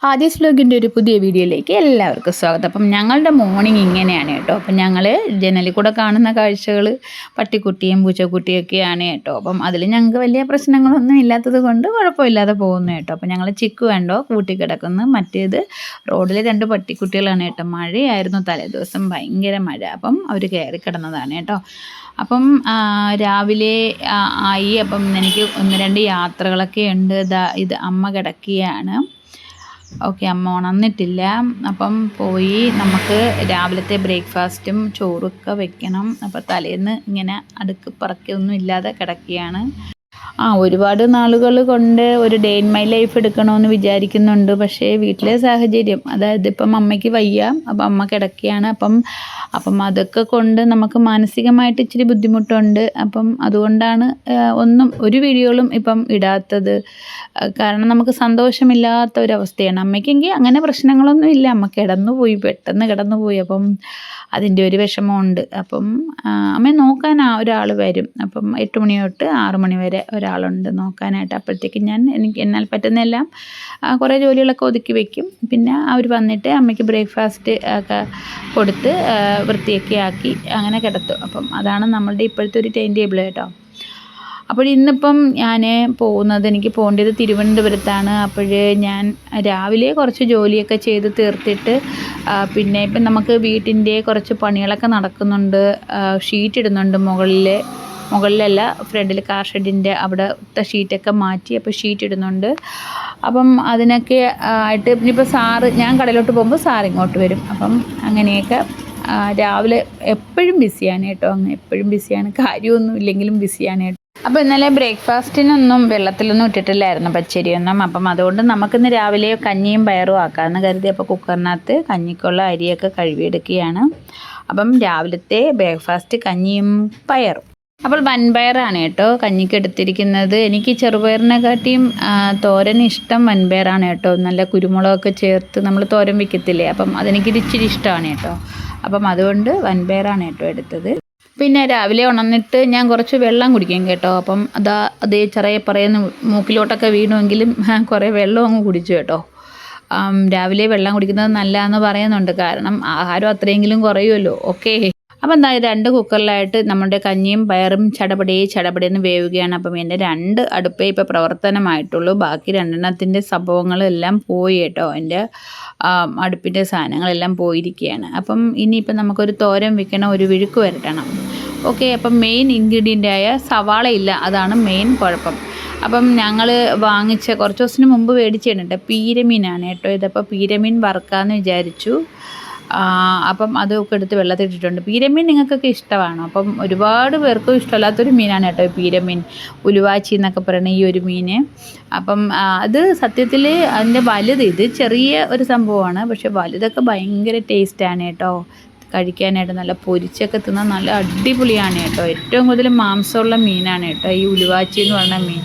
ആദ്യസ് വ്ലോഗിൻ്റെ ഒരു പുതിയ വീഡിയോയിലേക്ക് എല്ലാവർക്കും സ്വാഗതം. അപ്പം ഞങ്ങളുടെ മോർണിംഗ് ഇങ്ങനെയാണ് കേട്ടോ. അപ്പം ഞങ്ങൾ ജനലിൽ കൂടെ കാണുന്ന കാഴ്ചകൾ പട്ടിക്കുട്ടിയും പൂച്ചക്കുട്ടിയൊക്കെയാണ് കേട്ടോ. അപ്പം അതിൽ ഞങ്ങൾക്ക് വലിയ പ്രശ്നങ്ങളൊന്നും ഇല്ലാത്തത് കൊണ്ട് കുഴപ്പമില്ലാതെ പോകുന്നു കേട്ടോ. അപ്പം ഞങ്ങൾ ചിക്കു വേണ്ടോ കൂട്ടി കിടക്കുന്നു. മറ്റേത് റോഡിൽ 2 പട്ടിക്കുട്ടികളാണ് കേട്ടോ. മഴയായിരുന്നു തലേദിവസം, ഭയങ്കര മഴ. അപ്പം അവർ കയറി കിടന്നതാണ് കേട്ടോ. അപ്പം രാവിലെ ആയി. അപ്പം എനിക്ക് 1-2 യാത്രകളൊക്കെ ഉണ്ട്. ഇത് അമ്മ കിടക്കുകയാണ്. ഓക്കെ, അമ്മ ഉണർന്നിട്ടില്ല. അപ്പം പോയി നമുക്ക് രാവിലത്തെ ബ്രേക്ക്ഫാസ്റ്റും ചോറൊക്കെ വെക്കണം. അപ്പോൾ തലേന്ന് ഇങ്ങനെ അടുക്ക് പറക്കൊന്നും ഇല്ലാതെ കിടക്കുകയാണ്. ഒരുപാട് നാളുകൾ കൊണ്ട് ഒരു ഡേ ഇൻ മൈ ലൈഫ് എടുക്കണമെന്ന് വിചാരിക്കുന്നുണ്ട്. പക്ഷേ വീട്ടിലെ സാഹചര്യം, അതായത് ഇപ്പം അമ്മയ്ക്ക് വയ്യ, അപ്പം അമ്മ കിടക്കുകയാണ്. അപ്പം അതൊക്കെ കൊണ്ട് നമുക്ക് മാനസികമായിട്ട് ഇച്ചിരി ബുദ്ധിമുട്ടുണ്ട്. അപ്പം അതുകൊണ്ടാണ് ഒരു വീഡിയോകളും ഇപ്പം ഇടാത്തത്. കാരണം നമുക്ക് സന്തോഷമില്ലാത്ത ഒരവസ്ഥയാണ്. അമ്മയ്ക്കെങ്കിൽ അങ്ങനെ പ്രശ്നങ്ങളൊന്നും ഇല്ല. അമ്മ പെട്ടെന്ന് കിടന്നുപോയി. അപ്പം അതിൻ്റെ ഒരു വിഷമമുണ്ട്. അപ്പം അമ്മയെ നോക്കാൻ ഒരാൾ വരും. അപ്പം 8 മണി തൊട്ട് 6 മണി വരെ ഒരാളുണ്ട് നോക്കാനായിട്ട്. അപ്പോഴത്തേക്ക് എന്നാൽ പറ്റുന്നതെല്ലാം കുറേ ജോലികളൊക്കെ ഒതുക്കി വയ്ക്കും. പിന്നെ അവർ വന്നിട്ട് അമ്മയ്ക്ക് ബ്രേക്ക്ഫാസ്റ്റ് ഒക്കെ കൊടുത്ത് വൃത്തിയൊക്കെ ആക്കി അങ്ങനെ കിടത്തും. അപ്പം അതാണ് നമ്മളുടെ ഇപ്പോഴത്തെ ഒരു ടൈം ടേബിൾ കേട്ടോ. അപ്പോൾ ഇന്നിപ്പം എനിക്ക് പോകേണ്ടത് തിരുവനന്തപുരത്താണ്. ഞാൻ രാവിലെ കുറച്ച് ജോലിയൊക്കെ ചെയ്ത് തീർത്തിട്ട് പിന്നെ ഇപ്പം നമുക്ക് വീട്ടിൻ്റെ കുറച്ച് പണികളൊക്കെ നടക്കുന്നുണ്ട്. ഷീറ്റ് ഇടുന്നുണ്ട് മുകളിലല്ല, ഫ്രണ്ടിൽ കാർ ഷെഡിൻ്റെ അവിടുത്തെ ഷീറ്റൊക്കെ മാറ്റി. അപ്പോൾ ഷീറ്റ് ഇടുന്നുണ്ട്. അപ്പം അതിനൊക്കെ ആയിട്ട് ഇനിയിപ്പോൾ ഞാൻ കടയിലോട്ട് പോകുമ്പോൾ സാർ ഇങ്ങോട്ട് വരും. അപ്പം അങ്ങനെയൊക്കെ രാവിലെ എപ്പോഴും ബിസിയാണ് കേട്ടോ. എപ്പോഴും ബിസിയാണ്, കാര്യമൊന്നും ഇല്ലെങ്കിലും ബിസിയാണ് കേട്ടോ. അപ്പോൾ ഇന്നലെ ബ്രേക്ക്ഫാസ്റ്റിനൊന്നും വെള്ളത്തിലൊന്നും ഇട്ടിട്ടില്ലായിരുന്നു പച്ചരിയൊന്നും. അപ്പം അതുകൊണ്ട് നമുക്കിന്ന് രാവിലെ കഞ്ഞിയും പയറും ആക്കാമെന്ന് കരുതി. അപ്പോൾ കുക്കറിനകത്ത് കഞ്ഞിക്കുള്ള അരിയൊക്കെ കഴുകിയെടുക്കുകയാണ്. അപ്പം രാവിലത്തെ ബ്രേക്ക്ഫാസ്റ്റ് കഞ്ഞിയും പയറും. അപ്പോൾ വൻപയറാണ് കേട്ടോ കഞ്ഞിക്ക് എടുത്തിരിക്കുന്നത്. എനിക്ക് ചെറുപയറിനെക്കാട്ടിയും തോരൻ ഇഷ്ടം വൻപയറാണ് കേട്ടോ. നല്ല കുരുമുളകൊക്കെ ചേർത്ത് നമ്മൾ തോരൻ വയ്ക്കത്തില്ലേ, അപ്പം അതെനിക്ക് ഇച്ചിരി ഇഷ്ടമാണ് കേട്ടോ. അപ്പം അതുകൊണ്ട് വൻപയറാണ് കേട്ടോ എടുത്തത്. പിന്നെ രാവിലെ ഉണർന്നിട്ട് ഞാൻ കുറച്ച് വെള്ളം കുടിക്കും കേട്ടോ. അപ്പം അതേ ചെറിയ പറയുന്ന മൂക്കിലോട്ടൊക്കെ വീണുവെങ്കിലും കുറേ വെള്ളം അങ്ങ് കുടിച്ചു കേട്ടോ. രാവിലെ വെള്ളം കുടിക്കുന്നത് നല്ലതെന്ന് പറയുന്നുണ്ട്. കാരണം ആഹാരം അത്രയെങ്കിലും കുറയുമല്ലോ. ഓക്കെ, അപ്പം 2 കുക്കറിലായിട്ട് നമ്മുടെ കഞ്ഞിയും പയറും ചടപടേന്ന് വേവുകയാണ്. അപ്പം എൻ്റെ 2 അടുപ്പേ ഇപ്പോൾ പ്രവർത്തനമായിട്ടുള്ളൂ. ബാക്കി 2 സംഭവങ്ങളെല്ലാം പോയി കേട്ടോ. എൻ്റെ അടുപ്പിൻ്റെ സാധനങ്ങളെല്ലാം പോയിരിക്കുകയാണ്. അപ്പം ഇനിയിപ്പം നമുക്കൊരു തോരൻ വെക്കണം, ഒരു വിഴുക്ക് വരട്ടണം. ഓക്കെ, അപ്പം മെയിൻ ഇൻഗ്രീഡിയൻ്റായ സവാള ഇല്ല, അതാണ് മെയിൻ കുഴപ്പം. അപ്പം ഞങ്ങൾ വാങ്ങിച്ച കുറച്ച് ദിവസത്തിന് മുമ്പ് മേടിച്ചിട്ടുണ്ട് കേട്ടോ. പീരമീനാണ് കേട്ടോ ഇതപ്പോൾ. പീരമീൻ വറുക്കാമെന്ന് വിചാരിച്ചു. അപ്പം അതൊക്കെ എടുത്ത് വെള്ളത്തിട്ടിട്ടുണ്ട്. പീരമീൻ നിങ്ങൾക്കൊക്കെ ഇഷ്ടമാണോ? അപ്പം ഒരുപാട് പേർക്കും ഇഷ്ടമല്ലാത്തൊരു മീനാണ് കേട്ടോ പീരമീൻ. ഉലുവാച്ചി എന്നൊക്കെ പറയുന്ന ഈ ഒരു മീൻ. അപ്പം അത് സത്യത്തിൽ അതിൻ്റെ ഇത് ചെറിയ ഒരു സംഭവമാണ്. പക്ഷെ വലുതൊക്കെ ഭയങ്കര ടേസ്റ്റാണ് കേട്ടോ. കഴിക്കാനായിട്ട് നല്ല പൊരിച്ചൊക്കെ തിന്നാൽ നല്ല അടിപൊളിയാണ് കേട്ടോ. ഏറ്റവും കൂടുതൽ മാംസമുള്ള മീനാണ് കേട്ടോ ഈ ഉലുവാച്ചി എന്ന് പറഞ്ഞ മീൻ.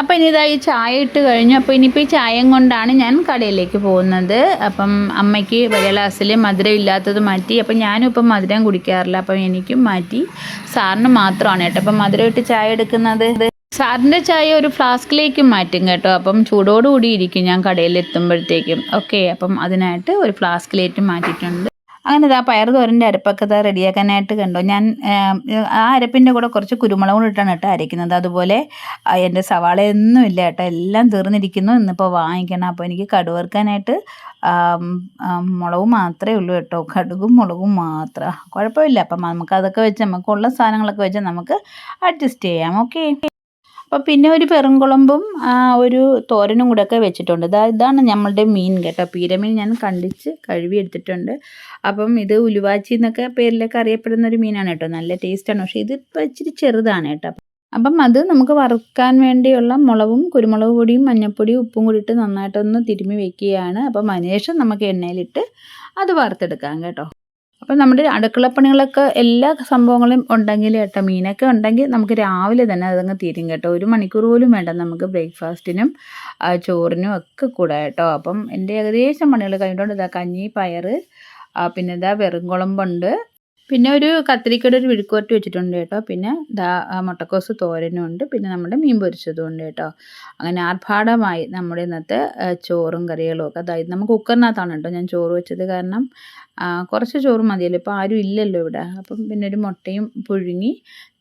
അപ്പം ഇനി ഈ ചായ ഇട്ട് കഴിഞ്ഞു. അപ്പോൾ ഇനിയിപ്പോൾ ഈ ചായയും കൊണ്ടാണ് ഞാൻ കടയിലേക്ക് പോകുന്നത്. അപ്പം അമ്മയ്ക്ക് വലിയ ഗ്ലാസ്സിൽ മധുരം ഇല്ലാത്തത് മാറ്റി. അപ്പം ഞാനും ഇപ്പം മധുരം കുടിക്കാറില്ല. അപ്പം എനിക്കും മാറ്റി. സാറിന് മാത്രമാണ് കേട്ടോ അപ്പം മധുരം ഇട്ട് ചായ എടുക്കുന്നത്. സാറിൻ്റെ ചായ ഒരു ഫ്ലാസ്കിലേക്ക് മാറ്റും കേട്ടോ. അപ്പം ചൂടോടുകൂടി ഇരിക്കും ഞാൻ കടയിലെത്തുമ്പോഴത്തേക്കും. ഓക്കെ, അപ്പം അതിനായിട്ട് ഒരു ഫ്ലാസ്കിലേക്ക് മാറ്റിയിട്ടുണ്ട്. അങ്ങനെ പയർ തോരൻ്റെ അരപ്പൊക്കെ റെഡിയാക്കാനായിട്ട് കണ്ടോ. ഞാൻ ആ അരപ്പിൻ്റെ കൂടെ കുറച്ച് കുരുമുളക് കൂടി ഇട്ടാണ് കേട്ടോ അരയ്ക്കുന്നത്. അതുപോലെ എൻ്റെ സവാളയൊന്നും ഇല്ല കേട്ടോ, എല്ലാം തീർന്നിരിക്കുന്നു. ഇന്നിപ്പോൾ വാങ്ങിക്കണം. അപ്പോൾ എനിക്ക് കടുക് വറുക്കാനായിട്ട് മുളക് മാത്രമേ ഉള്ളൂ കേട്ടോ. കടുകും മുളകും മാത്രം, കുഴപ്പമില്ല. അപ്പം നമുക്കതൊക്കെ വെച്ച് നമുക്കുള്ള സാധനങ്ങളൊക്കെ വെച്ച് നമുക്ക് അഡ്ജസ്റ്റ് ചെയ്യാം. ഓക്കെ, അപ്പോൾ പിന്നെ ഒരു പെറുംകുളമ്പും ഒരു തോരനും കൂടെയൊക്കെ വെച്ചിട്ടുണ്ട്. ഇതാണ് നമ്മളുടെ മീൻ കേട്ടോ. പീരമീൻ ഞാൻ കണ്ടിച്ച് കഴുകി എടുത്തിട്ടുണ്ട്. അപ്പം ഇത് ഉലുവാച്ചി എന്നൊക്കെ പേരിലൊക്കെ അറിയപ്പെടുന്ന ഒരു മീനാണ് കേട്ടോ. നല്ല ടേസ്റ്റാണ്. പക്ഷേ ഇതിപ്പോൾ ഇച്ചിരി ചെറുതാണ് കേട്ടോ. അപ്പം അത് നമുക്ക് വറുക്കാൻ വേണ്ടിയുള്ള മുളകും കുരുമുളക് പൊടിയും മഞ്ഞൾപ്പൊടിയും ഉപ്പും കൂടി ഇട്ട് നന്നായിട്ടൊന്ന് തിരുമ്മി വെക്കുകയാണ്. അപ്പം അതിനുശേഷം നമുക്ക് എണ്ണയിലിട്ട് അത് വറുത്തെടുക്കാം കേട്ടോ. അപ്പം നമ്മുടെ അടുക്കളപ്പണികളൊക്കെ എല്ലാ സംഭവങ്ങളും ഉണ്ടെങ്കിൽ കേട്ടോ, മീനൊക്കെ ഉണ്ടെങ്കിൽ നമുക്ക് രാവിലെ തന്നെ അതങ്ങ് തീരും കേട്ടോ. 1 മണിക്കൂർ പോലും വേണ്ട നമുക്ക് ബ്രേക്ക്ഫാസ്റ്റിനും ചോറിനും ഒക്കെ കൂടെ കേട്ടോ. അപ്പം എൻ്റെ ഏകദേശം പണികൾ കഴിഞ്ഞിട്ടുണ്ട്. കഞ്ഞി പയർ, പിന്നെ വെറും കുളമ്പുണ്ട്, പിന്നെ ഒരു കത്തിരിക്കയുടെ ഒരു മെഴുക്കുവരട്ടി വെച്ചിട്ടുണ്ട് കേട്ടോ. പിന്നെ മുട്ടക്കോസ് തോരനും ഉണ്ട്. പിന്നെ നമ്മുടെ മീൻ പൊരിച്ചതും ഉണ്ട് കേട്ടോ. അങ്ങനെ ആർഭാടമായി നമ്മുടെ ഇന്നത്തെ ചോറും കറികളും ഒക്കെ. അതായത് നമുക്ക് കുക്കറിനകത്താണ് കേട്ടോ ഞാൻ ചോറ് വെച്ചത്. കാരണം കുറച്ച് ചോറ് മതിയല്ലോ, ഇപ്പോൾ ആരും ഇല്ലല്ലോ ഇവിടെ. അപ്പം പിന്നെ ഒരു മുട്ടയും പുഴുങ്ങി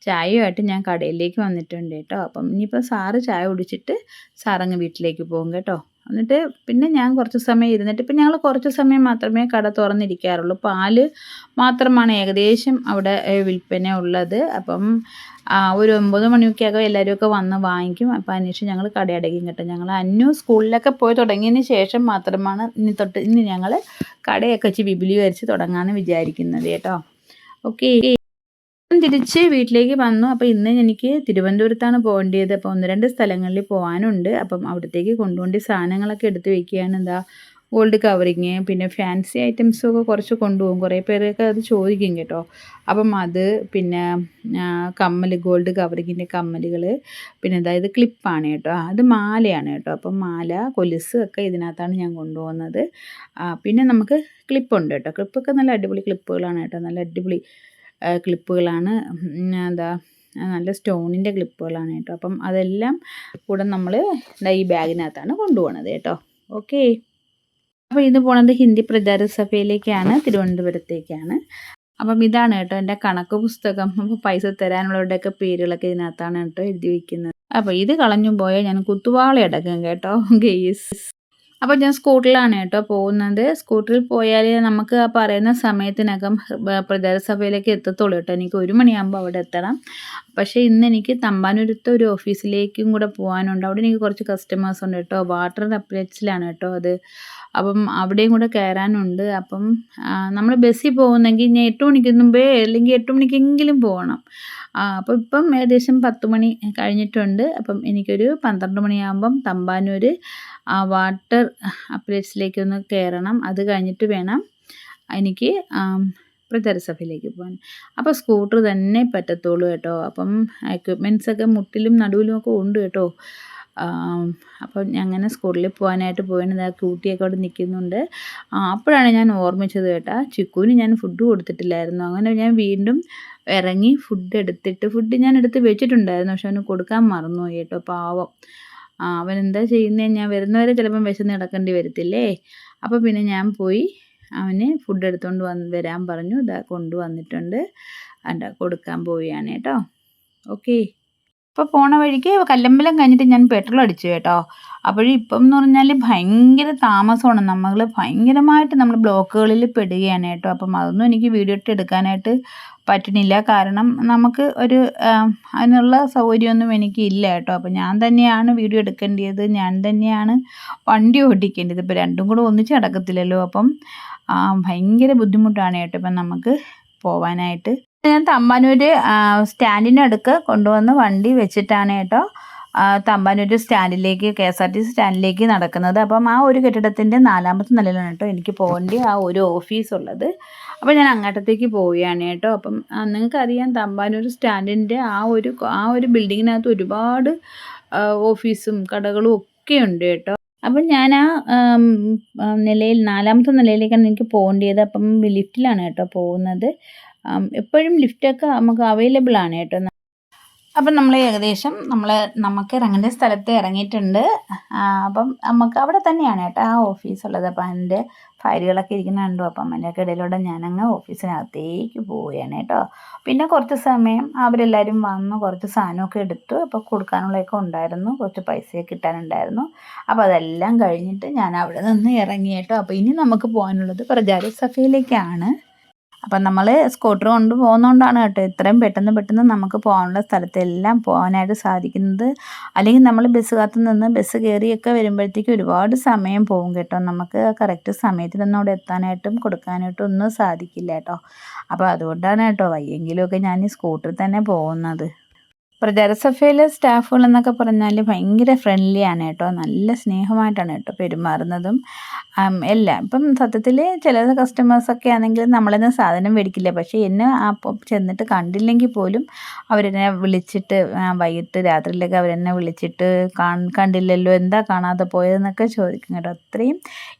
ചായയുമായിട്ട് ഞാൻ കടയിലേക്ക് വന്നിട്ടുണ്ട് കേട്ടോ. അപ്പം ഇനിയിപ്പോൾ സാറ് ചായ കുടിച്ചിട്ട് സാറങ്ങ് വീട്ടിലേക്ക് പോകും കേട്ടോ. എന്നിട്ട് പിന്നെ ഞാൻ കുറച്ച് സമയം ഇരുന്നിട്ട്, ഇപ്പം ഞങ്ങൾ കുറച്ച് സമയം മാത്രമേ കട തുറന്നിരിക്കാറുള്ളൂ. പാല് മാത്രമാണ് ഏകദേശം അവിടെ വിൽപ്പന ഉള്ളത്. അപ്പം ഒരു 9 മണിയൊക്കെ ആകും എല്ലാവരുമൊക്കെ വന്ന് വാങ്ങിക്കും. അപ്പോൾ അതിനുശേഷം ഞങ്ങൾ കട അടയ്ക്കും കേട്ടോ. ഞങ്ങൾ അന്നു സ്കൂളിലൊക്കെ പോയി തുടങ്ങിയതിന് ശേഷം മാത്രമാണ് ഇന്ന് ഞങ്ങൾ കടയൊക്കെ വെച്ച് വിപുലീകരിച്ച് തുടങ്ങാമെന്ന് വിചാരിക്കുന്നത് കേട്ടോ. ഓക്കെ, തിരിച്ച് വീട്ടിലേക്ക് വന്നു. അപ്പോൾ ഇന്ന് എനിക്ക് തിരുവനന്തപുരത്താണ് പോകേണ്ടത്. അപ്പോൾ 1-2 സ്ഥലങ്ങളിൽ പോകാനുണ്ട്. അപ്പം അവിടത്തേക്ക് കൊണ്ടുപോകേണ്ട സാധനങ്ങളൊക്കെ എടുത്ത് വയ്ക്കുകയാണ്. എന്താ ഗോൾഡ് കവറിങ്, പിന്നെ ഫാൻസി ഐറ്റംസൊക്കെ കുറച്ച് കൊണ്ടുപോകും. കുറേ പേരൊക്കെ അത് ചോദിക്കും കേട്ടോ. അപ്പം അത്, പിന്നെ കമ്മൽ, ഗോൾഡ് കവറിങ്ങിൻ്റെ കമ്മലുകൾ, പിന്നെ ഇത് ക്ലിപ്പാണ് കേട്ടോ. അത് മാലയാണ് കേട്ടോ. അപ്പം മാല, കൊലുസ് ഒക്കെ ഇതിനകത്താണ് ഞാൻ കൊണ്ടുപോകുന്നത്. പിന്നെ നമുക്ക് ക്ലിപ്പുണ്ട് കേട്ടോ. ക്ലിപ്പൊക്കെ നല്ല അടിപൊളി ക്ലിപ്പുകളാണ് കേട്ടോ. നല്ല അടിപൊളി ക്ലിപ്പുകളാണ്. നല്ല സ്റ്റോണിൻ്റെ ക്ലിപ്പുകളാണ് കേട്ടോ. അപ്പം അതെല്ലാം കൂടെ നമ്മൾ ഈ ബാഗിനകത്താണ് കൊണ്ടുപോകുന്നത് കേട്ടോ. ഓക്കെ, അപ്പോൾ ഇത് പോണത് ഹിന്ദി പ്രചാര സഭയിലേക്കാണ്, തിരുവനന്തപുരത്തേക്കാണ്. അപ്പം ഇതാണ് കേട്ടോ എൻ്റെ കണക്ക് പുസ്തകം. അപ്പോൾ പൈസ തരാനുള്ളവരുടെയൊക്കെ പേരുകളൊക്കെ ഇതിനകത്താണ് കേട്ടോ എഴുതി വയ്ക്കുന്നത്. അപ്പോൾ ഇത് കളഞ്ഞു പോയാൽ ഞാൻ കുത്തുവാള അടക്കും കേട്ടോ ഗെയ്സ്. അപ്പോൾ ഞാൻ സ്കൂട്ടറിലാണ് കേട്ടോ പോകുന്നത്. സ്കൂട്ടറിൽ പോയാൽ നമുക്ക് ആ പറയുന്ന സമയത്തിനകം പ്രചാരസഭയിലേക്ക് എത്തത്തുള്ളൂ കേട്ടോ. എനിക്ക് 1 മണിയാകുമ്പോൾ അവിടെ എത്തണം. പക്ഷേ ഇന്ന് എനിക്ക് തമ്പാനൂരത്തെ ഒരു ഓഫീസിലേക്കും കൂടെ പോകാനുണ്ട്. അവിടെ എനിക്ക് കുറച്ച് കസ്റ്റമേഴ്സ് ഉണ്ട് കേട്ടോ. വാട്ടർ അപ്ലറ്റ്സിലാണ് കേട്ടോ അത്. അപ്പം അവിടെയും കൂടെ കയറാനുണ്ട്. അപ്പം നമ്മൾ ബസ്സിൽ പോകുന്നെങ്കിൽ ഞാൻ 8 മണിക്ക് മുമ്പേ, അല്ലെങ്കിൽ 8 മണിക്കെങ്കിലും പോകണം. അപ്പോൾ ഇപ്പം ഏകദേശം 10 മണി കഴിഞ്ഞിട്ടുണ്ട്. അപ്പം എനിക്കൊരു 12 മണിയാകുമ്പം തമ്പാനൂർ വാട്ടർ അപ്ലറ്റ്സിലേക്കൊന്ന് കയറണം. അത് കഴിഞ്ഞിട്ട് വേണം എനിക്ക് പ്രചാരസഭയിലേക്ക് പോകാൻ. അപ്പോൾ സ്കൂട്ടർ തന്നെ പറ്റത്തുള്ളൂ കേട്ടോ. അപ്പം എക്വിപ്മെൻറ്റ്സൊക്കെ മുട്ടിലും നടുവിലും ഒക്കെ ഉണ്ട് കേട്ടോ. അപ്പം അങ്ങനെ സ്കൂളിൽ പോകാനായിട്ട് പോയിട്ട് ക്യൂട്ടിയൊക്കെ അവിടെ നിൽക്കുന്നുണ്ട്. അപ്പോഴാണ് ഞാൻ ഓർമ്മിച്ചത് കേട്ടോ, ചിക്കുവിന് ഞാൻ ഫുഡ് കൊടുത്തിട്ടില്ലായിരുന്നു. അങ്ങനെ ഞാൻ വീണ്ടും ഇറങ്ങി ഫുഡ് ഞാൻ എടുത്ത് വെച്ചിട്ടുണ്ടായിരുന്നു. പക്ഷെ അവന് കൊടുക്കാൻ മറന്നുപോയി കേട്ടോ, പാവം. അവനെന്താ ചെയ്യുന്നത്, ഞാൻ വരുന്നവരെ ചിലപ്പം വിശന്ന് കിടക്കേണ്ടി വരത്തില്ലേ. അപ്പോൾ പിന്നെ ഞാൻ പോയി അവന് ഫുഡ് എടുത്തുകൊണ്ട് വരാൻ പറഞ്ഞു. ഇതാ കൊണ്ടുവന്നിട്ടുണ്ട്. കൊടുക്കാൻ പോവുകയാണ് കേട്ടോ. ഓക്കെ, അപ്പോൾ പോണ വഴിക്ക് കല്ലമ്പലം കഴിഞ്ഞിട്ട് ഞാൻ പെട്രോൾ അടിച്ചു കേട്ടോ. ഇപ്പം എന്ന് പറഞ്ഞാൽ ഭയങ്കര താമസമാണ്. നമ്മൾ ഭയങ്കരമായിട്ട് നമ്മൾ ബ്ലോക്കുകളിൽ പെടുകയാണ് കേട്ടോ. അപ്പം അതൊന്നും എനിക്ക് വീഡിയോ ഇട്ട് എടുക്കാനായിട്ട് പറ്റുന്നില്ല. കാരണം നമുക്ക് അതിനുള്ള സൗകര്യമൊന്നും എനിക്കില്ല കേട്ടോ. അപ്പം ഞാൻ തന്നെയാണ് വീഡിയോ എടുക്കേണ്ടത്, ഞാൻ തന്നെയാണ് വണ്ടി ഓടിക്കേണ്ടത്. ഇപ്പം രണ്ടും കൂടെ ഒന്നിച്ച് നടക്കത്തില്ലല്ലോ. അപ്പം ഭയങ്കര ബുദ്ധിമുട്ടാണ് കേട്ടോ ഇപ്പം നമുക്ക് പോവാനായിട്ട്. ഞാൻ തമ്പാനൂർ സ്റ്റാൻഡിൻ്റെ അടുക്ക് കൊണ്ടുവന്ന് വണ്ടി വെച്ചിട്ടാണ് കേട്ടോ തമ്പാനൂർ സ്റ്റാൻഡിലേക്ക്, KSRTC സ്റ്റാൻഡിലേക്ക് നടക്കുന്നത്. അപ്പം ആ ഒരു കെട്ടിടത്തിൻ്റെ 4ാമത്തെ നിലയിലാണ് കേട്ടോ എനിക്ക് പോകേണ്ട ആ ഒരു ഓഫീസ് ഉള്ളത്. അപ്പോൾ ഞാൻ അങ്ങോട്ടത്തേക്ക് പോവുകയാണ് കേട്ടോ. അപ്പം നിങ്ങൾക്കറിയാം തമ്പാനൂർ സ്റ്റാൻഡിൻ്റെ ആ ഒരു ബിൽഡിങ്ങിനകത്ത് ഒരുപാട് ഓഫീസും കടകളും ഒക്കെ ഉണ്ട് കേട്ടോ. അപ്പം ഞാൻ ആ 4ാമത്തെ നിലയിലേക്കാണ് എനിക്ക് പോകേണ്ടത്. അപ്പം ലിഫ്റ്റിലാണ് കേട്ടോ പോകുന്നത്. എപ്പോഴും ലിഫ്റ്റൊക്കെ നമുക്ക് അവൈലബിൾ ആണ് കേട്ടോ. അപ്പം നമ്മൾ ഏകദേശം നമുക്ക് ഇറങ്ങേണ്ട സ്ഥലത്ത് ഇറങ്ങിയിട്ടുണ്ട്. അപ്പം നമുക്ക് അവിടെ തന്നെയാണ് കേട്ടോ ആ ഓഫീസുള്ളത്. അപ്പം അതിൻ്റെ ഫയലുകളൊക്കെ ഇരിക്കുന്നുണ്ടോ. അപ്പം അതിൻ്റെയൊക്കെ ഇടയിലൂടെ ഞാനങ്ങ് ഓഫീസിനകത്തേക്ക് പോവുകയാണ് കേട്ടോ. പിന്നെ കുറച്ച് സമയം അവരെല്ലാവരും വന്ന് കുറച്ച് സാധനമൊക്കെ എടുത്തു. അപ്പോൾ കൊടുക്കാനുള്ളതൊക്കെ ഉണ്ടായിരുന്നു, കുറച്ച് പൈസയൊക്കെ കിട്ടാനുണ്ടായിരുന്നു. അപ്പോൾ അതെല്ലാം കഴിഞ്ഞിട്ട് ഞാൻ അവിടെ നിന്ന് ഇറങ്ങി കേട്ടോ. അപ്പോൾ ഇനി നമുക്ക് പോകാനുള്ളത് പ്രചാരസഭയിലേക്കാണ്. അപ്പം നമ്മൾ സ്കൂട്ടർ കൊണ്ട് പോകുന്നതുകൊണ്ടാണ് കേട്ടോ ഇത്രയും പെട്ടെന്ന് നമുക്ക് പോകാനുള്ള സ്ഥലത്തെല്ലാം പോകാനായിട്ട് സാധിക്കുന്നത്. അല്ലെങ്കിൽ നമ്മൾ ബസ് കാത്തു നിന്ന് ബസ് കയറിയൊക്കെ വരുമ്പോഴത്തേക്കും ഒരുപാട് സമയം പോകും കേട്ടോ. നമുക്ക് കറക്റ്റ് സമയത്തിനൊന്നും അവിടെ എത്താനായിട്ടും കൊടുക്കാനായിട്ടും ഒന്നും സാധിക്കില്ല കേട്ടോ. അപ്പോൾ അതുകൊണ്ടാണ് കേട്ടോ വയ്യെങ്കിലുമൊക്കെ ഞാൻ ഈ സ്കൂട്ടറിൽ തന്നെ പോകുന്നത്. പ്രചാരസഭയിലെ സ്റ്റാഫുകൾ എന്നൊക്കെ പറഞ്ഞാൽ ഭയങ്കര ഫ്രണ്ട്ലിയാണ് കേട്ടോ. നല്ല സ്നേഹമായിട്ടാണ് കേട്ടോ പെരുമാറുന്നതും എല്ലാം. ഇപ്പം സത്യത്തിൽ ചില കസ്റ്റമേഴ്സൊക്കെ ആണെങ്കിൽ നമ്മളെന്ന് സാധനം മേടിക്കില്ല. പക്ഷേ എന്നെ ചെന്നിട്ട് കണ്ടില്ലെങ്കിൽ പോലും അവരെന്നെ വിളിച്ചിട്ട് വൈകിട്ട് രാത്രിയിലൊക്കെ അവരെന്നെ വിളിച്ചിട്ട് കണ്ടില്ലല്ലോ, എന്താ കാണാതെ പോയതെന്നൊക്കെ ചോദിക്കും കേട്ടോ. അത്രയും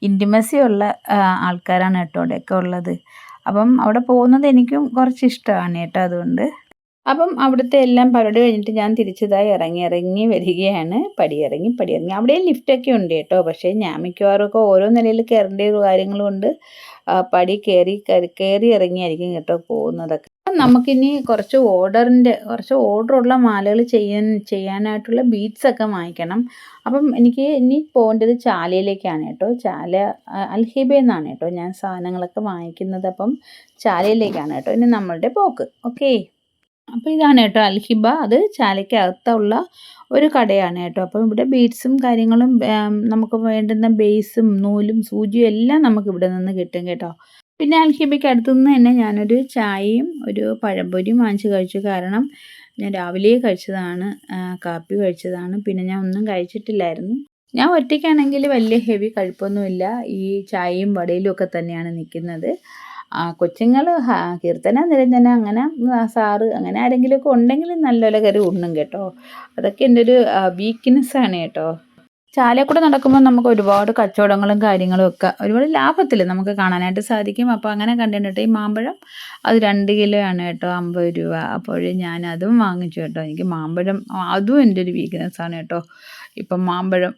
ഇൻറ്റിമസി ഉള്ള ആൾക്കാരാണ് കേട്ടോ അവിടെയൊക്കെ ഉള്ളത്. അപ്പം അവിടെ പോകുന്നത് എനിക്കും കുറച്ച് ഇഷ്ടമാണ് കേട്ടോ. അതുകൊണ്ട് അപ്പം അവിടുത്തെ എല്ലാം പരിപാടി കഴിഞ്ഞിട്ട് ഞാൻ തിരിച്ചതായി ഇറങ്ങി വരികയാണ്. പടിയിറങ്ങി അവിടെയും ലിഫ്റ്റൊക്കെ ഉണ്ട് കേട്ടോ. പക്ഷേ ഞാൻ മിക്കവാറും ഒക്കെ ഓരോ നിലയിൽ കയറേണ്ട കാര്യങ്ങളും ഉണ്ട്. പടി കയറി ഇറങ്ങിയായിരിക്കും കേട്ടോ പോകുന്നതൊക്കെ. നമുക്കിനി കുറച്ച് ഓർഡറുള്ള മാലകൾ ചെയ്യാനായിട്ടുള്ള ബീഡ്സൊക്കെ വാങ്ങിക്കണം. അപ്പം എനിക്ക് ഇനി പോകേണ്ടത് ചാലയിലേക്കാണ് കേട്ടോ. ചാല അൽഹിബയിൽ നിന്നാണ് കേട്ടോ ഞാൻ സാധനങ്ങളൊക്കെ വാങ്ങിക്കുന്നത്. അപ്പം ചാലയിലേക്കാണ് കേട്ടോ ഇനി നമ്മളുടെ പോക്ക്. ഓക്കേ, അപ്പോൾ ഇതാണ് കേട്ടോ അൽഹിബ. അത് ചാലയ്ക്കകത്തുള്ള ഒരു കടയാണ് കേട്ടോ. അപ്പം ഇവിടെ ബീഡ്സും കാര്യങ്ങളും നമുക്ക് വേണ്ടുന്ന ബേസും നൂലും സൂചിയും എല്ലാം നമുക്ക് ഇവിടെ നിന്ന് കിട്ടും കേട്ടോ. പിന്നെ അൽഹിബയ്ക്ക് അടുത്തുനിന്ന് തന്നെ ഞാനൊരു ചായയും ഒരു പഴംപൊരിയും വാങ്ങിച്ച് കഴിച്ചു. കാരണം ഞാൻ രാവിലെ കഴിച്ചതാണ്, കാപ്പി കഴിച്ചതാണ്. പിന്നെ ഞാൻ ഒന്നും കഴിച്ചിട്ടില്ലായിരുന്നു. ഞാൻ ഒറ്റയ്ക്കാണെങ്കിൽ വലിയ ഹെവി കഴിപ്പൊന്നുമില്ല. ഈ ചായയും വടയിലും ഒക്കെ തന്നെയാണ് നിൽക്കുന്നത്. കൊച്ചുങ്ങൾ കീർത്തന, നിരഞ്ജന, അങ്ങനെ സാറ്, അങ്ങനെ ആരെങ്കിലുമൊക്കെ ഉണ്ടെങ്കിൽ നല്ലപോലെ കയറി ഉണ്ണും കേട്ടോ. അതൊക്കെ എൻ്റെ ഒരു വീക്ക്നെസ്സാണ് കേട്ടോ. ചാലയിൽ നടക്കുമ്പോൾ നമുക്ക് ഒരുപാട് കച്ചവടങ്ങളും കാര്യങ്ങളും ഒക്കെ ഒരുപാട് ലാഭത്തിൽ നമുക്ക് കാണാനായിട്ട് സാധിക്കും. അപ്പോൾ അങ്ങനെ കണ്ടിട്ട് ഈ മാമ്പഴം അത് 2 കിലോ ആണ് കേട്ടോ, 50 രൂപ. അപ്പോൾ ഞാൻ അതും വാങ്ങിച്ചു കേട്ടോ. എനിക്ക് മാമ്പഴം അതും എൻ്റെ ഒരു വീക്ക്നെസ്സാണ് കേട്ടോ. ഇപ്പം മാമ്പഴം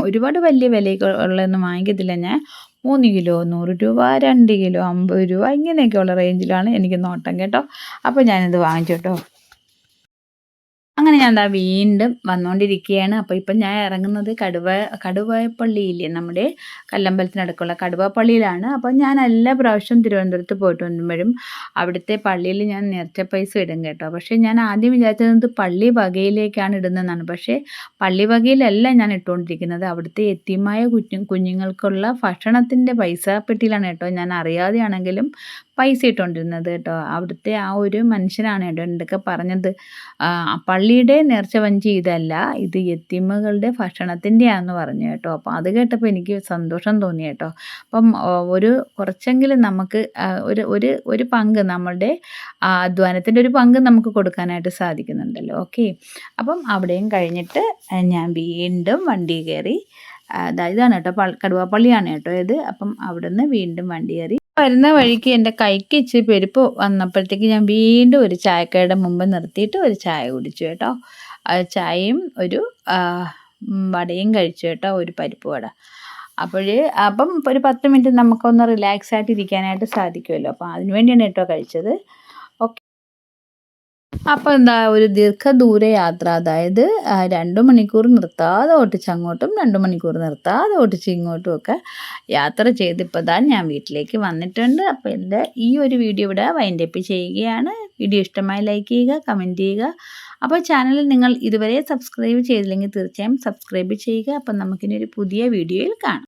ഒരുപാട് വലിയ വിലയുള്ളതൊന്നും വാങ്ങിക്കത്തില്ല ഞാൻ. 3 കിലോ 100 രൂപ, 2 കിലോ 50 രൂപ, ഇങ്ങനെയൊക്കെയുള്ള റേഞ്ചിലാണ് എനിക്ക് നോട്ടം കേട്ടോ. അപ്പോൾ ഞാനിത് വാങ്ങിച്ചു കേട്ടോ. അങ്ങനെ ഞാൻ വീണ്ടും വന്നുകൊണ്ടിരിക്കുകയാണ്. അപ്പോൾ ഇപ്പം ഞാൻ ഇറങ്ങുന്നത് കടുവായപ്പള്ളിയില്ലേ, നമ്മുടെ കല്ലമ്പലത്തിനടുക്കുള്ള കടുവാപ്പള്ളിയിലാണ്. അപ്പോൾ ഞാൻ എല്ലാ പ്രാവശ്യവും തിരുവനന്തപുരത്ത് പോയിട്ട് വരുമ്പോഴും അവിടുത്തെ പള്ളിയിൽ ഞാൻ നേർച്ച പൈസ ഇടും കേട്ടോ. പക്ഷേ ഞാൻ ആദ്യം വിചാരിച്ചത് പള്ളി വകയിലേക്കാണ് ഇടുന്നതെന്നാണ്. പക്ഷേ പള്ളി വകയിലല്ല ഞാൻ ഇട്ടുകൊണ്ടിരിക്കുന്നത്, അവിടുത്തെ യത്തീമായ കുഞ്ഞുങ്ങൾക്കുള്ള ഭക്ഷണത്തിൻ്റെ പൈസ പെട്ടിയിലാണ് കേട്ടോ. ഞാൻ അറിയാതെയാണെങ്കിലും പൈസ ഇട്ടുകൊണ്ടിരുന്നത് കേട്ടോ. അവിടുത്തെ ആ ഒരു മനുഷ്യനാണ് കേട്ടോ എന്തൊക്കെ പറഞ്ഞത്. പള്ളിയുടെ നേർച്ച വഞ്ചി ഇതല്ല, ഇത് യത്തീമുകളുടെ ഭക്ഷണത്തിൻ്റെയാണെന്ന് പറഞ്ഞു കേട്ടോ. അപ്പോൾ അത് കേട്ടപ്പോൾ എനിക്ക് സന്തോഷം തോന്നി കേട്ടോ. അപ്പം കുറച്ചെങ്കിലും നമുക്ക് ഒരു പങ്ക്, നമ്മളുടെ അധ്വാനത്തിൻ്റെ ഒരു പങ്ക് നമുക്ക് കൊടുക്കാനായിട്ട് സാധിക്കുന്നുണ്ടല്ലോ. ഓക്കെ, അപ്പം അവിടെയും കഴിഞ്ഞിട്ട് ഞാൻ വീണ്ടും വണ്ടി കയറി. ഇതാണ് കേട്ടോ കടുവാപ്പള്ളിയാണ് കേട്ടോ ഇത്. അപ്പം അവിടുന്ന് വീണ്ടും വണ്ടി കയറി വരുന്ന വഴിക്ക് എൻ്റെ കൈക്ക് ഇച്ചിരി പെരുപ്പ് വന്നപ്പോഴത്തേക്ക് ഞാൻ വീണ്ടും ഒരു ചായക്കടയുടെ മുമ്പ് നിർത്തിയിട്ട് ഒരു ചായ കുടിച്ചു കേട്ടോ. ചായയും ഒരു വടയും കഴിച്ചു കേട്ടോ, ഒരു പരിപ്പ് വട. അപ്പം ഒരു 10 മിനിറ്റ് നമുക്കൊന്ന് റിലാക്സ് ആയിട്ട് ഇരിക്കാനായിട്ട് സാധിക്കുമല്ലോ. അപ്പം അതിന് വേണ്ടിയാണ് കേട്ടോ കഴിച്ചത്. ഓക്കെ, അപ്പോൾ ഒരു ദീർഘദൂര യാത്ര, അതായത് 2 മണിക്കൂർ നിർത്താതെ ഓട്ടിച്ച് അങ്ങോട്ടും 2 മണിക്കൂർ നിർത്താതെ ഓട്ടിച്ച് ഇങ്ങോട്ടും ഒക്കെ യാത്ര ചെയ്തിപ്പോൾ ഞാൻ വീട്ടിലേക്ക് വന്നിട്ടുണ്ട്. അപ്പോൾ എൻ്റെ ഈ ഒരു വീഡിയോ ഇവിടെ വൈൻഡപ്പ് ചെയ്യുകയാണ്. വീഡിയോ ഇഷ്ടമായി ലൈക്ക് ചെയ്യുക, കമൻറ്റ് ചെയ്യുക. അപ്പോൾ ചാനൽ നിങ്ങൾ ഇതുവരെ സബ്സ്ക്രൈബ് ചെയ്തില്ലെങ്കിൽ തീർച്ചയായും സബ്സ്ക്രൈബ് ചെയ്യുക. അപ്പം നമുക്കിനി ഒരു പുതിയ വീഡിയോയിൽ കാണാം.